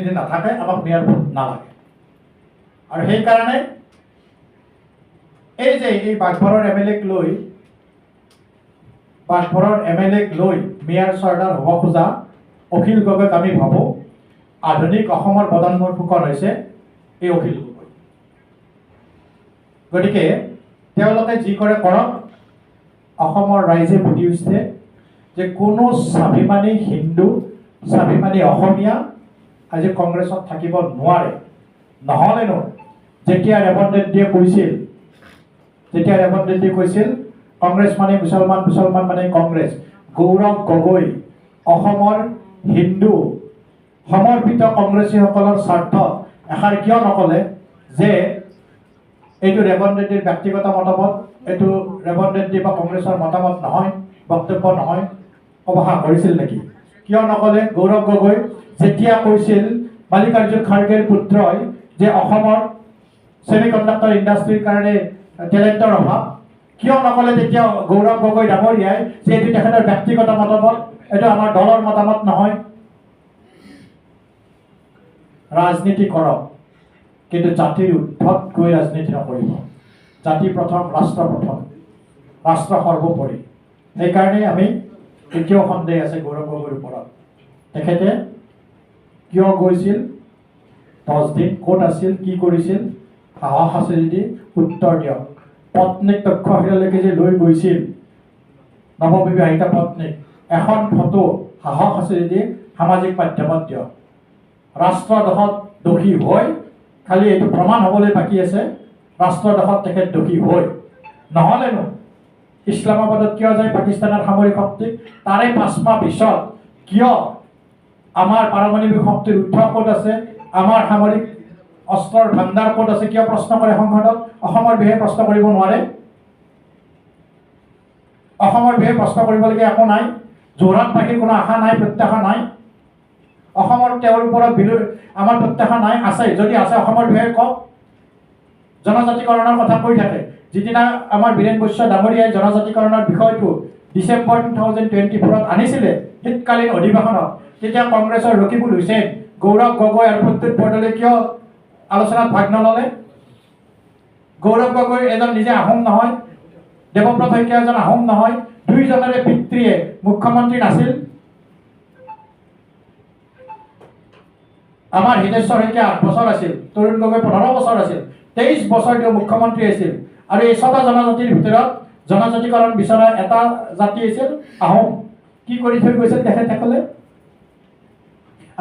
প্ৰতিনিধি নাথাকে, আমাক মেয়ৰ ভোট নালাগে। আৰু সেইকাৰণে এই যে এই বাঘবৰৰ MLA-ক লৈ মেয়ৰ চৰ্দাৰ হ'ব খোজা অখিল গগৈক আমি ভাবোঁ আধুনিক অসমৰ বদনবৰ ফুকন হৈছে এই অখিল গগৈ। গতিকে তেওঁলোকে যি কৰে কৰক। অসমৰ ৰাইজে বুজি উঠিছে যে কোনো স্বাভিমানী হিন্দু, স্বাভিমানী অসমীয়া আজি কংগ্ৰেছত থাকিব নোৱাৰে। নহ'লেনো যেতিয়া ৰেৱন্ত ৰেড্ডীয়ে কৈছিল কংগ্ৰেছ মানে মুছলমান, মুছলমান মানে কংগ্ৰেছ, গৌৰৱ গগৈ অসমৰ হিন্দু সমৰ্পিত কংগ্ৰেছীসকলৰ স্বাৰ্থ এষাৰ কিয় নক'লে যে এইটো ৰেৱন্ত ৰেড্ডীৰ ব্যক্তিগত মতামত, এইটো ৰেৱন্ত ৰেড্ডী বা কংগ্ৰেছৰ মতামত নহয়, বক্তব্য নহয়, অৱসান কৰিছিল নেকি? কিয় নক'লে গৌৰৱ গগৈ যেতিয়া কৈছিল মাল্লিকাৰ্জুন খাৰ্গেৰ পুত্ৰই যে অসমৰ ছেমিকণ্ডাক্টৰ ইণ্ডাষ্ট্ৰীৰ কাৰণে টেলেণ্টৰ অভাৱ, কিয় নক'লে তেতিয়া গৌৰৱ গগৈ ডাঙৰীয়াই যে এইটো তেখেতৰ ব্যক্তিগত মতামত, এইটো আমাৰ দলৰ মতামত নহয়? ৰাজনীতি কৰক, কিন্তু জাতিৰ উদ্ধত গৈ ৰাজনীতি নকৰিব। জাতি প্ৰথম, ৰাষ্ট্ৰ প্ৰথম, ৰাষ্ট্ৰ সৰ্বোপৰি। সেইকাৰণে আমি এতিয়াও সন্দেহ আছে গৌৰৱ গগৈৰ ওপৰত। তেখেতে কিয় গৈছিল, 10 দিন ক'ত আছিল, কি কৰিছিল, সাহস আছে যদি উত্তৰ দিয়ক। পত্নীক তক্ষশিলালৈকে যে লৈ গৈছিল নৱবিবাহিতা পত্নীক, এখন ফটো সাহস আছে যদি সামাজিক মাধ্যমত দিয়ক। ৰাষ্ট্ৰদোষত দোষী হৈ, খালি এইটো প্ৰমাণ হ'বলৈ বাকী আছে ৰাষ্ট্ৰদোষত তেখেত দোষী হৈ। নহ'লেনো ইছলামাবাদত কিয় যায় পাকিস্তানৰ সামৰিক শক্তিক? তাৰে 5 মাহ পিছত কিয় আমাৰ পাৰমাণৱিক শক্তিৰ উৎস ক'ত আছে, আমাৰ সামৰিক অস্ত্ৰৰ ভাণ্ডাৰ ক'ত আছে, কিয় প্ৰশ্ন কৰে সংসদত? অসমৰ বিষয়ে প্ৰশ্ন কৰিব নোৱাৰে? অসমৰ বিষয়ে প্ৰশ্ন কৰিবলগীয়া একো নাই? যোৰহাটবাসীৰ কোনো আশা নাই, প্ৰত্যাশা নাই? অসমৰ তেওঁৰ ওপৰত আমাৰ প্ৰত্যাশা নাই? আছে, যদি আছে অসমৰ বিষয়ে কওক। জনজাতিকৰণৰ কথা কৈ থাকে। যিদিনা আমাৰ বীৰেন বৈশ্য ডাঙৰীয়াই জনজাতিকৰণৰ বিষয়টো ডিচেম্বৰ 2024 আনিছিলে শীতকালীন অধিৱেশনত, তেতিয়া কংগ্ৰেছৰ ৰকিবুল হুছেইন, গৌৰৱ গগৈ আৰু প্ৰদ্যুৎ বৰদলৈ কিয় আলোচনাত ভাগ নল'লে? গৌৰৱ গগৈ এজন নিজে আহোম নহয়, দেৱব্ৰত শইকীয়া এজন আহোম নহয়, দুয়োজনৰে পিতৃয়ে মুখ্যমন্ত্ৰী নাছিল? আমাৰ হীনেশ্বৰ শইকীয়া 8 বছৰ আছিল, তৰুণ গগৈ 15 বছৰ আছিল, 23 বছৰ তেওঁ মুখ্যমন্ত্ৰী আছিল। আৰু এই 6টা জনজাতিৰ ভিতৰত জনজাতিকৰণ বিচৰা এটা জাতি আছিল আহোম। কি কৰি থৈ গৈছিল তেখেতসকলে?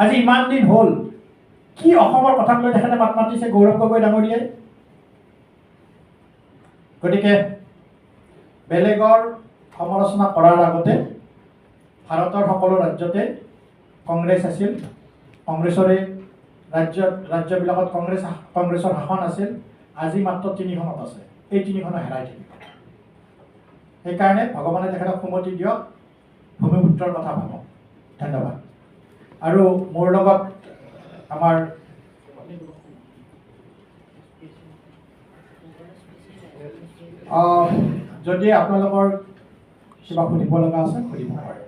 আজি ইমান দিন হ'ল, কি অসমৰ কথাক লৈ তেখেতে মাত মাতিছে গৌৰৱ গগৈ ডাঙৰীয়াই? গতিকে বেলেগৰ সমালোচনা কৰাৰ আগতে ভাৰতৰ সকলো ৰাজ্যতে কংগ্ৰেছ আছিল, কংগ্ৰেছৰে ৰাজ্যবিলাকত কংগ্ৰেছৰ শাসন আছিল। আজি মাত্ৰ 3খনত আছে, এই 3খনো হেৰাই থাকিব। সেইকাৰণে ভগৱানে তেখেতক সুমতি দিয়ক, ভূমিপুত্ৰৰ কথা ভাবক। ধন্যবাদ। আৰু মোৰ লগত আমাৰ যদি আপোনালোকৰ কিবা সুধিব লগা আছে সুধিব পাৰে।